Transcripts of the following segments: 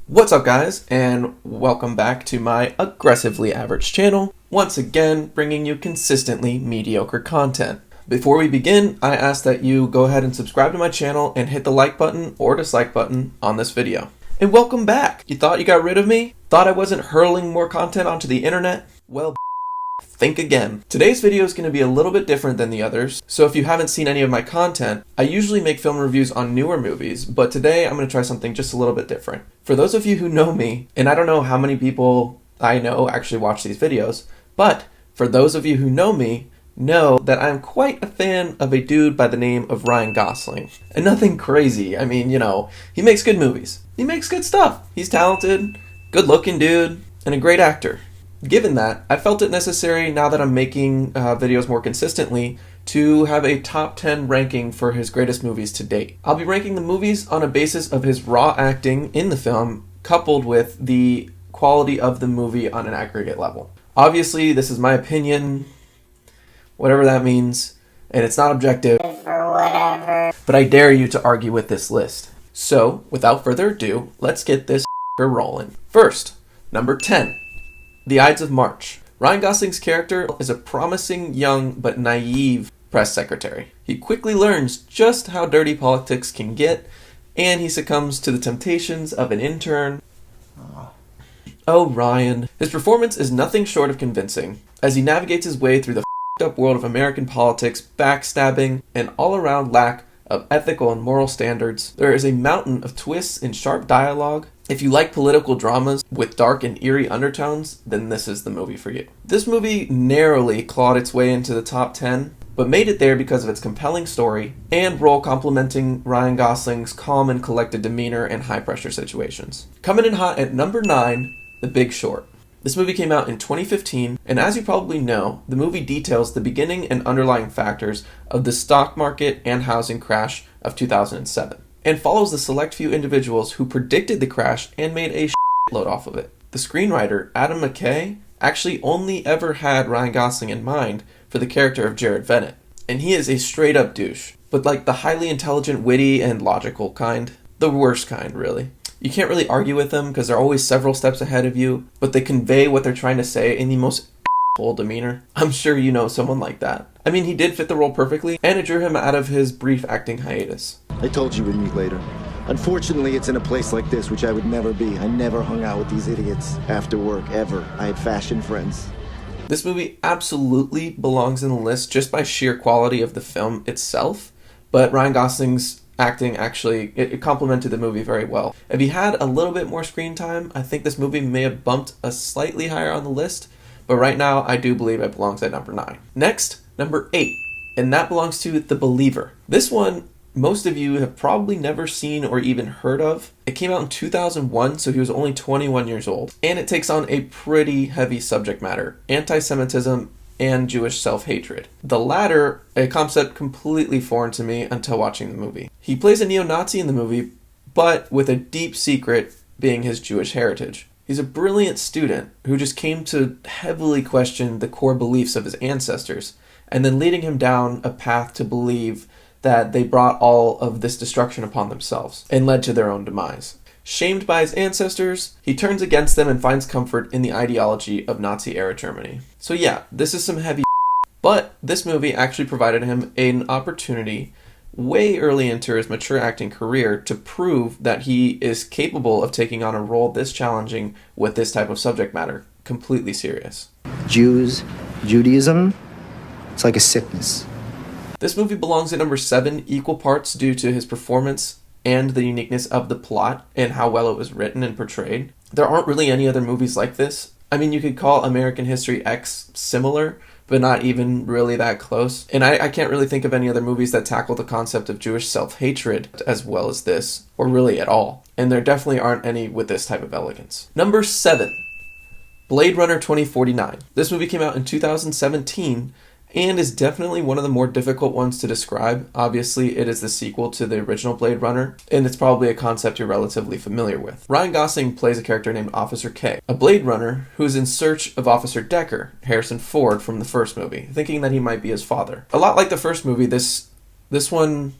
What's up guys, and welcome back to my aggressively average channel, once again bringing you consistently mediocre content. Before we begin, I ask that you go ahead and subscribe to my channel and hit the like button or dislike button on this video. And welcome back! You thought you got rid of me? Thought I wasn't hurling more content onto the internet? Well, think again. Today's video is going to be a little bit different than the others, so if you haven't seen any of my content, I usually make film reviews on newer movies, but today I'm going to try something just a little bit different. For those of you who know me, and I don't know how many people I know actually watch these videos, but for those of you who know that I'm quite a fan of a dude by the name of Ryan Gosling. And nothing crazy, I mean, he makes good movies. He makes good stuff. He's talented, good looking dude, and a great actor. Given that, I felt it necessary, now that I'm making videos more consistently, to have a top 10 ranking for his greatest movies to date. I'll be ranking the movies on a basis of his raw acting in the film, coupled with the quality of the movie on an aggregate level. Obviously, this is my opinion, whatever that means, and it's not objective, or whatever, but I dare you to argue with this list. So, without further ado, let's get this rolling. First, number 10. The Ides of March. Ryan Gosling's character is a promising young but naive press secretary. He quickly learns just how dirty politics can get, and he succumbs to the temptations of an intern. Oh, Ryan. His performance is nothing short of convincing, as he navigates his way through the f***ed-up world of American politics, backstabbing, and all-around lack of ethical and moral standards. There is a mountain of twists and sharp dialogue. If you like political dramas with dark and eerie undertones, then this is the movie for you. This movie narrowly clawed its way into the top 10, but made it there because of its compelling story and role complementing Ryan Gosling's calm and collected demeanor in high-pressure situations. Coming in hot at number 9, The Big Short. This movie came out in 2015, and as you probably know, the movie details the beginning and underlying factors of the stock market and housing crash of 2007, and follows the select few individuals who predicted the crash and made a shitload off of it. The screenwriter, Adam McKay, actually only ever had Ryan Gosling in mind for the character of Jared Vennet, and he is a straight-up douche, but like the highly intelligent, witty, and logical kind. The worst kind, really. You can't really argue with them because they're always several steps ahead of you, but they convey what they're trying to say in the most demeanor. I'm sure you know someone like that. I mean, he did fit the role perfectly, and it drew him out of his brief acting hiatus. I told you we'd meet later. Unfortunately, it's in a place like this, which I would never be. I never hung out with these idiots after work, ever. I had fashion friends. This movie absolutely belongs in the list just by sheer quality of the film itself, but Ryan Gosling's acting actually, it complemented the movie very well. If he had a little bit more screen time, I think this movie may have bumped a slightly higher on the list, but right now I do believe it belongs at number 9. Next, number 8, and that belongs to The Believer. This one, most of you have probably never seen or even heard of. It came out in 2001, so he was only 21 years old, and it takes on a pretty heavy subject matter: anti-Semitism and Jewish self-hatred. The latter, a concept completely foreign to me until watching the movie. He plays a neo-Nazi in the movie, but with a deep secret being his Jewish heritage. He's a brilliant student who just came to heavily question the core beliefs of his ancestors, and then leading him down a path to believe that they brought all of this destruction upon themselves and led to their own demise. Shamed by his ancestors, he turns against them and finds comfort in the ideology of Nazi-era Germany. So yeah, this is some heavy but this movie actually provided him an opportunity way early into his mature acting career to prove that he is capable of taking on a role this challenging with this type of subject matter completely serious. Judaism, it's like a sickness. This movie belongs at number 7, equal parts due to his performance and the uniqueness of the plot and how well it was written and portrayed. There aren't really any other movies like this. I mean, you could call American History X similar, but not even really that close. And I can't really think of any other movies that tackle the concept of Jewish self-hatred as well as this, or really at all. And there definitely aren't any with this type of elegance. Number 7, Blade Runner 2049. This movie came out in 2017, and is definitely one of the more difficult ones to describe. Obviously, it is the sequel to the original Blade Runner, and it's probably a concept you're relatively familiar with. Ryan Gosling plays a character named Officer K, a Blade Runner who is in search of Officer Decker, Harrison Ford from the first movie, thinking that he might be his father. A lot like the first movie, this one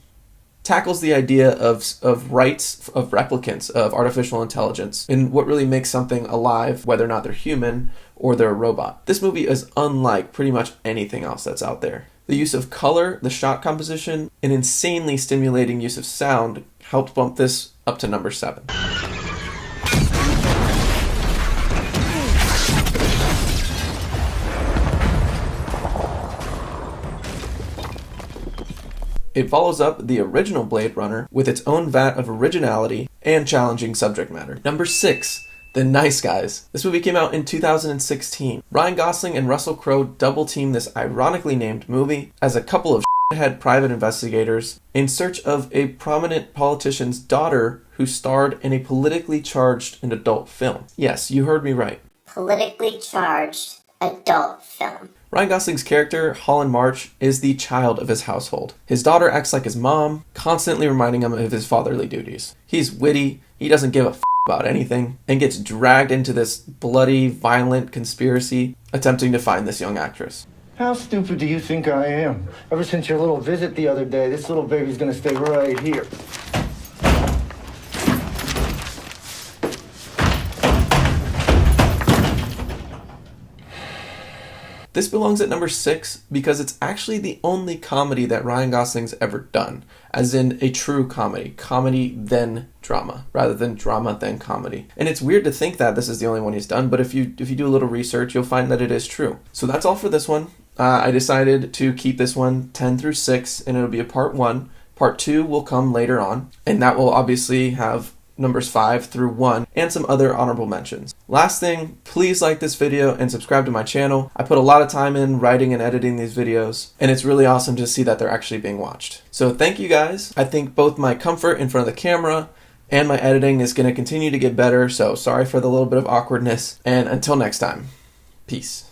tackles the idea of rights of replicants of artificial intelligence and what really makes something alive, whether or not they're human or they're a robot. This movie is unlike pretty much anything else that's out there. The use of color, the shot composition, and insanely stimulating use of sound helped bump this up to number 7. It follows up the original Blade Runner with its own vat of originality and challenging subject matter. Number 6, The Nice Guys. This movie came out in 2016. Ryan Gosling and Russell Crowe double-team this ironically named movie as a couple of shithead private investigators in search of a prominent politician's daughter who starred in a politically charged and adult film. Yes, you heard me right. Politically charged adult film. Ryan Gosling's character, Holland March, is the child of his household. His daughter acts like his mom, constantly reminding him of his fatherly duties. He's witty, he doesn't give a about anything, and gets dragged into this bloody, violent conspiracy attempting to find this young actress. How stupid do you think I am? Ever since your little visit the other day, this little baby's gonna stay right here. This belongs at number 6 because it's actually the only comedy that Ryan Gosling's ever done, as in a true comedy. Comedy then drama, rather than drama then comedy. And it's weird to think that this is the only one he's done, but if you do a little research, you'll find that it is true. So that's all for this one. I decided to keep this one 10 through 6, and it'll be a part 1. Part 2 will come later on, and that will obviously have numbers 5 through 1, and some other honorable mentions. Last thing, please like this video and subscribe to my channel. I put a lot of time in writing and editing these videos, and it's really awesome to see that they're actually being watched. So thank you guys. I think both my comfort in front of the camera and my editing is going to continue to get better, so sorry for the little bit of awkwardness, and until next time, peace.